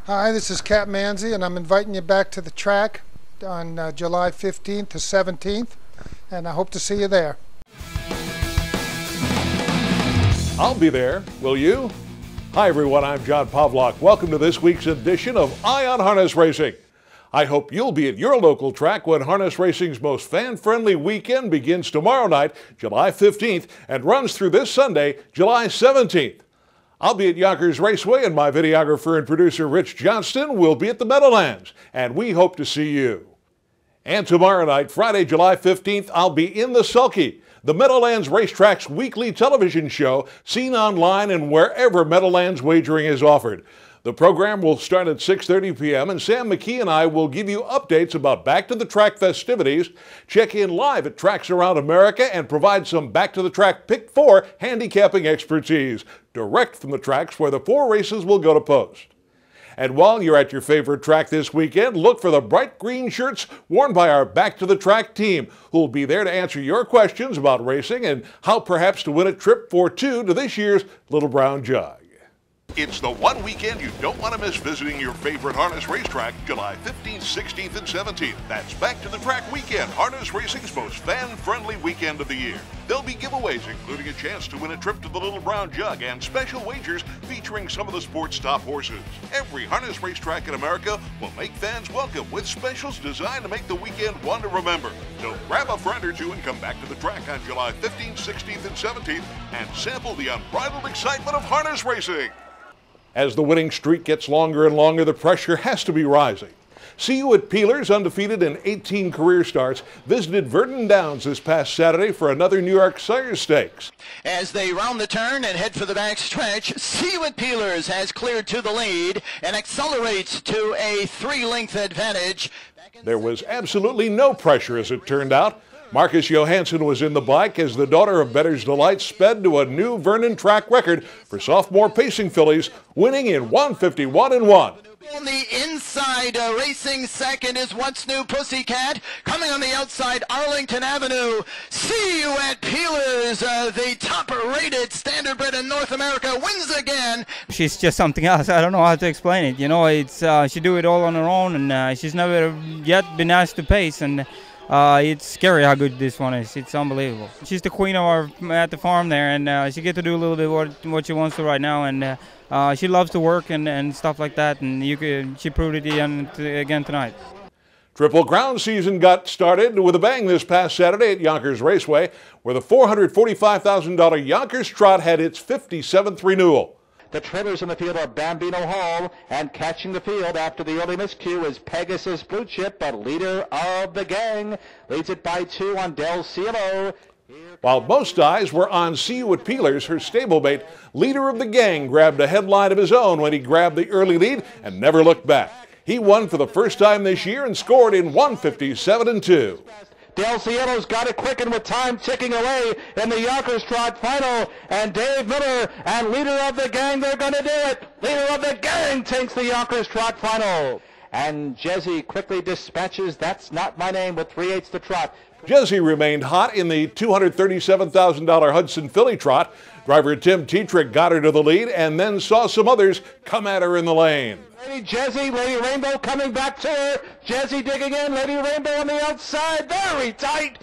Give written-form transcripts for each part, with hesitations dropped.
Hi, this is Cap Manzi, and I'm inviting you back to the track on July 15th to 17th, and I hope to see you there. I'll be there, will you? Hi everyone, I'm John Pavlak. Welcome to this week's edition of Eye on Harness Racing. I hope you'll be at your local track when harness racing's most fan-friendly weekend begins tomorrow night, July 15th, and runs through this Sunday, July 17th. I'll be at Yonkers Raceway, and my videographer and producer Rich Johnston will be at the Meadowlands, and we hope to see you. And tomorrow night, Friday, July 15th, I'll be in the Sulky, the Meadowlands Racetrack's weekly television show, seen online and wherever Meadowlands wagering is offered. The program will start at 6:30 p.m. and Sam McKee and I will give you updates about Back to the Track festivities, check in live at tracks around America, and provide some Back to the Track Pick 4 handicapping expertise, direct from the tracks where the 4 races will go to post. And while you're at your favorite track this weekend, look for the bright green shirts worn by our Back to the Track team, who will be there to answer your questions about racing and how perhaps to win a trip for 2 to this year's Little Brown Jug. It's the one weekend you don't want to miss visiting your favorite harness racetrack, July 15th, 16th, and 17th. That's Back to the Track weekend, harness racing's most fan-friendly weekend of the year. There'll be giveaways, including a chance to win a trip to the Little Brown Jug and special wagers featuring some of the sport's top horses. Every harness racetrack in America will make fans welcome with specials designed to make the weekend one to remember. So grab a friend or two and come back to the track on July 15th, 16th, and 17th and sample the unbridled excitement of harness racing. As the winning streak gets longer and longer, the pressure has to be rising. See You at Peelers, undefeated in 18 career starts, visited Verdon Downs this past Saturday for another New York Sire Stakes. As they round the turn and head for the back stretch, See You at Peelers has cleared to the lead and accelerates to a 3-length advantage. There was absolutely no pressure as it turned out. Marcus Johansson was in the bike as the daughter of Bettor's Delight sped to a new Vernon track record for sophomore pacing fillies, winning in 1:51.1. On the inside, racing second is What's New Pussycat. Coming on the outside, Arlington Avenue. See You at Peelers, the top-rated standardbred in North America, wins again. She's just something else. I don't know how to explain it. You know, it's she do it all on her own, and she's never yet been asked to pace, and it's scary how good this one is. It's unbelievable. She's the queen of at the farm there, and she get to do a little bit what she wants to right now, and she loves to work and stuff like that, and she proved it again tonight. Triple Crown season got started with a bang this past Saturday at Yonkers Raceway, where the $445,000 Yonkers Trot had its 57th renewal. The trailers in the field are Bambino Hall, and catching the field after the early miscue is Pegasus Blue Chip, but leader of the gang leads it by 2 on Del Cielo. While most eyes were on See You at Peelers, her stablemate, leader of the gang, grabbed a headline of his own when he grabbed the early lead and never looked back. He won for the first time this year and scored in 1:57.2. Del Cielo's got it quickened with time ticking away in the Yonkers Trot final, and Dave Miller and leader of the gang, they're going to do it. Leader of the gang takes the Yonkers Trot final. And Jesse quickly dispatches That's Not My Name with 3/8 the trot. Jesse remained hot in the $237,000 Hudson Filly Trot. Driver Tim Tetrick got her to the lead and then saw some others come at her in the lane. Lady Jesse, Lady Rainbow coming back to her. Jesse digging in, Lady Rainbow on the outside, very tight.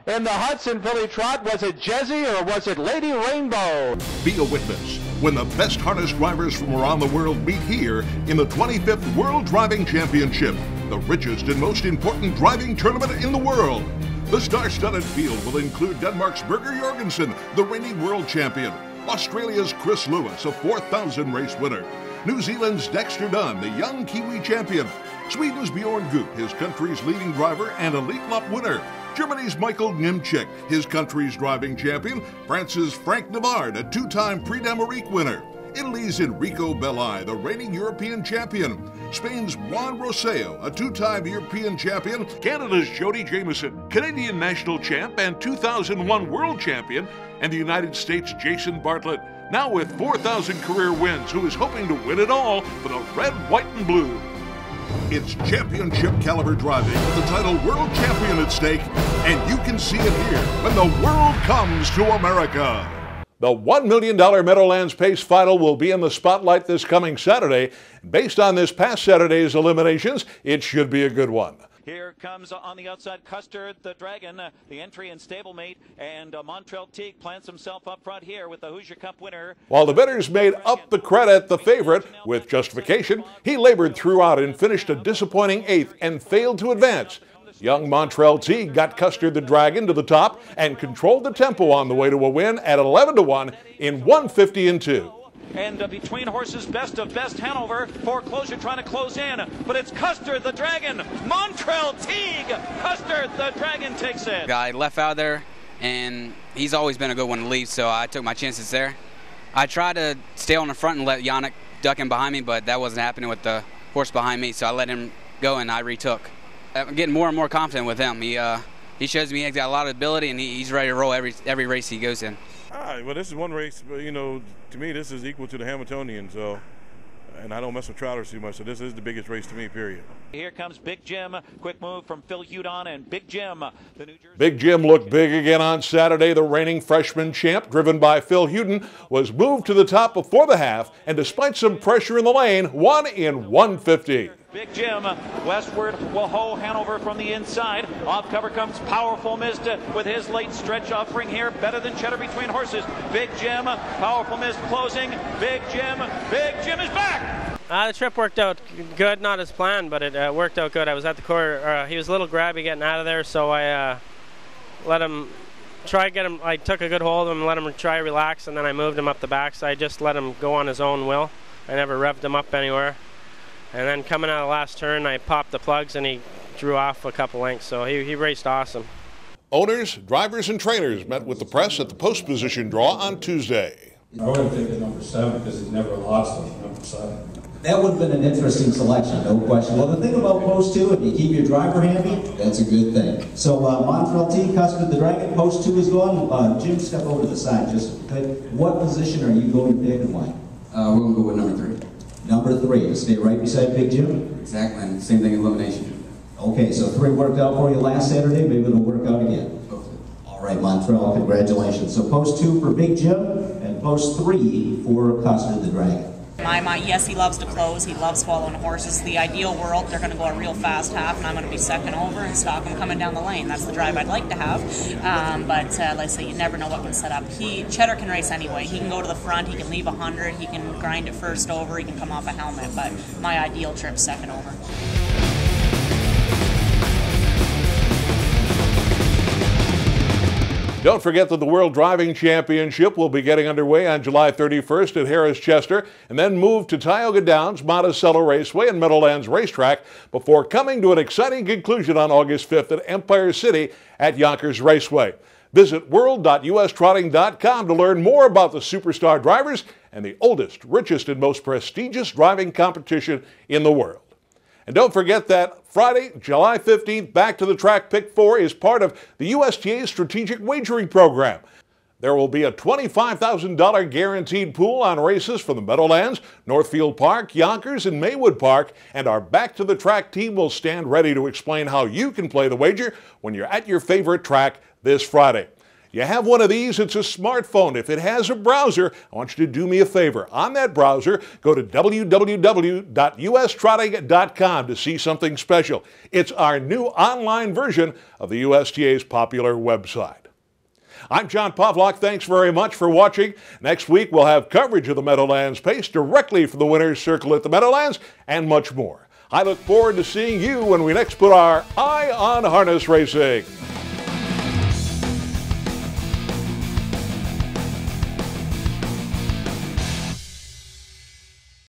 In the Hudson Filly Trot, was it Jesse or was it Lady Rainbow? Be a witness when the best harness drivers from around the world meet here in the 25th World Driving Championship, the richest and most important driving tournament in the world. The star-studded field will include Denmark's Birger Jorgensen, the reigning world champion, Australia's Chris Lewis, a 4,000 race winner, New Zealand's Dexter Dunn, the young Kiwi champion, Sweden's Bjorn Goop, his country's leading driver and Elite Lap winner, Germany's Michael Nimchek, his country's driving champion, France's Frank Navard, a 2-time Prix d'Amérique winner, Italy's Enrico Belli, the reigning European champion, Spain's Juan Roseo, a 2-time European champion, Canada's Jody Jamieson, Canadian national champ and 2001 world champion, and the United States' Jason Bartlett, now with 4,000 career wins, who is hoping to win it all for the red, white, and blue. It's championship caliber driving with the title World Champion at stake, and you can see it here when the world comes to America. The $1 million Meadowlands Pace final will be in the spotlight this coming Saturday. Based on this past Saturday's eliminations, it should be a good one. Here comes on the outside Custard the Dragon, the entry and stablemate, and Montreal Teague plants himself up front here with the Hoosier Cup winner. While the bidders made up the credit, the favorite, with justification, he labored throughout and finished a disappointing 8th and failed to advance. Young Montreal Teague got Custard the Dragon to the top and controlled the tempo on the way to a win at 11-1 in 150-2. And between horses, best of best Hanover, foreclosure trying to close in, but it's Custard the Dragon, Montreal Teague, Custard the Dragon takes it. I left out there, and he's always been a good one to leave, so I took my chances there. I tried to stay on the front and let Yannick duck in behind me, but that wasn't happening with the horse behind me, so I let him go and I retook. I'm getting more and more confident with him. He shows me he's got a lot of ability, and he's ready to roll every race he goes in. Well, this is one race, but to me, this is equal to the Hamiltonian, so, and I don't mess with trotters too much, so this is the biggest race to me, period. Here comes Big Jim, quick move from Phil Hudon, and Big Jim, the New Jersey. Big Jim looked big again on Saturday. The reigning freshman champ, driven by Phil Hudon, was moved to the top before the half, and despite some pressure in the lane, won in 150. Big Jim, westward, Whoa, Hanover from the inside. Off cover comes Powerful Mist with his late stretch offering here. Better than Cheddar between horses. Big Jim, Powerful Mist closing. Big Jim is back! The trip worked out good, not as planned, but it worked out good. I was at the corner. He was a little grabby getting out of there, so I let him try get him. I took a good hold of him, let him try relax, and then I moved him up the back. So I just let him go on his own will. I never revved him up anywhere. And then coming out of the last turn, I popped the plugs and he drew off a couple lengths, so he raced awesome. Owners, drivers, and trainers met with the press at the post position draw on Tuesday. I would have taken number 7 because he's never lost on number 7. That would have been an interesting selection, no question. Well, the thing about post 2, if you keep your driver handy, that's a good thing. So Montreal Teague, Custard the Dragon, post 2 is gone. Jim, step over to the side just a bit. What position are you going to pick and why? We're going to go with number 3. Number 3, to stay right beside Big Jim? Exactly, and same thing in elimination. Okay, so 3 worked out for you last Saturday, maybe it'll work out again. Hopefully. All right, Montreal, congratulations. So post 2 for Big Jim, and post 3 for Custard the Dragon. Yes, he loves to close. He loves following horses. The ideal world, they're going to go a real fast half, and I'm going to be second over and stop him coming down the lane. That's the drive I'd like to have. But like I say, you never know what can set up. Cheddar can race anyway. He can go to the front. He can leave 100. He can grind it first over. He can come off a helmet. But my ideal trip's second over. Don't forget that the World Driving Championship will be getting underway on July 31st at Harris Chester and then move to Tioga Downs, Monticello Raceway, and Meadowlands Racetrack before coming to an exciting conclusion on August 5th at Empire City at Yonkers Raceway. Visit world.ustrotting.com to learn more about the superstar drivers and the oldest, richest, and most prestigious driving competition in the world. And don't forget that Friday, July 15th, Back to the Track Pick 4 is part of the USTA's strategic wagering program. There will be a $25,000 guaranteed pool on races from the Meadowlands, Northfield Park, Yonkers, and Maywood Park, and our Back to the Track team will stand ready to explain how you can play the wager when you're at your favorite track this Friday. You have one of these, it's a smartphone. If it has a browser, I want you to do me a favor. On that browser, go to www.ustrotting.com to see something special. It's our new online version of the USTA's popular website. I'm John Pavlak. Thanks very much for watching. Next week, we'll have coverage of the Meadowlands Pace directly from the winner's circle at the Meadowlands and much more. I look forward to seeing you when we next put our eye on harness racing.